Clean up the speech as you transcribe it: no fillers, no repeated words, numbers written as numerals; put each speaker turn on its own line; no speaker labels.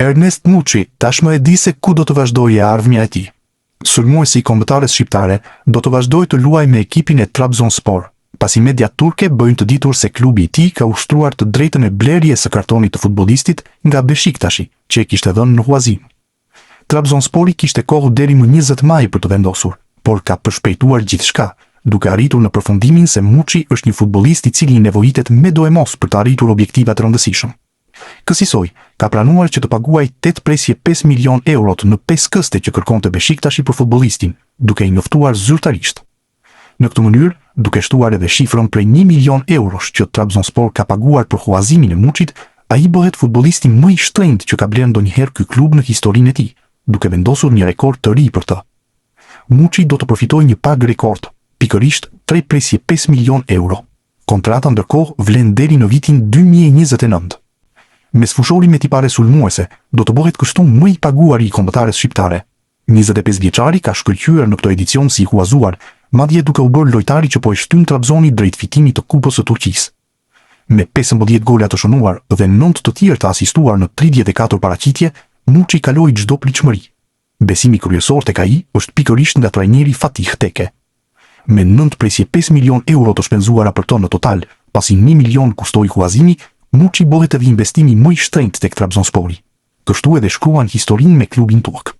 Ernest Muçi tashmë e di se ku do të vazhdojë ardhmja e tij. Sulmuesi i kombëtares shqiptare do të vazhdojë të luajë me ekipin e Trabzonspor, pasi media turke bëjnë të ditur se klubi i tij ka ushtruar të drejtën e blerjes së kartonit të futbollistit nga Beşiktashi, që e kishte dhënë në huazim. Trabzonspori kishte kohë deri më 20 maj për të vendosur, por ka përshpejtuar gjithçka, duke arritur në përfundimin se Muçi është një futbollist i cili nevojitet me do e mos për të arritur objektiva të rëndësishëm. Kësaj ka planuar që të paguajë 8.5 milion euro në 5 këste që kërkonte Beşiktashi për futbollistin, duke i njoftuar zyrtarisht. Në këtë mënyrë, duke shtuar edhe shifrën prej 1 milion eurosh që Trabzonspor ka paguar për huazimin e Muçit, ai bëhet futbollisti më i shtrenjtë që ka blerë ndonjëherë ky klub në historinë e tij, duke vendosur një rekord të ri për të. Muçi do të përfitojë një pagë rekord, pikërisht 3.5 milion euro. Kontrata ndërkohë vlen deri në vitin 2029. Me sfushorin me tipare sulmuese, do të bëhet kështu më i paguari i kombëtares shqiptare. 25 vjeçari ka shkëlqyer në këtë edicion si i huazuar, madje duke u bërë lojtari që po e shtyn Trabzoni drejt fitimit të Kupës së Turqisë. Me 15 gola të shënuar dhe 9 të tjerë të asistuar në 34 paraqitje, Muçi kaloi çdo pritshmëri. Besimi kryesor tek ai është pikërisht nga trajneri Fatih Teke. Me 9.5 milion euro të shpenzuara për to në total, pasi 1 milion kustoi huazimi, Muçi bëhet edhe investimi më i shtrenjtë tek Trabzonspori. Kështu edhe shkruan historinë me klubin turk.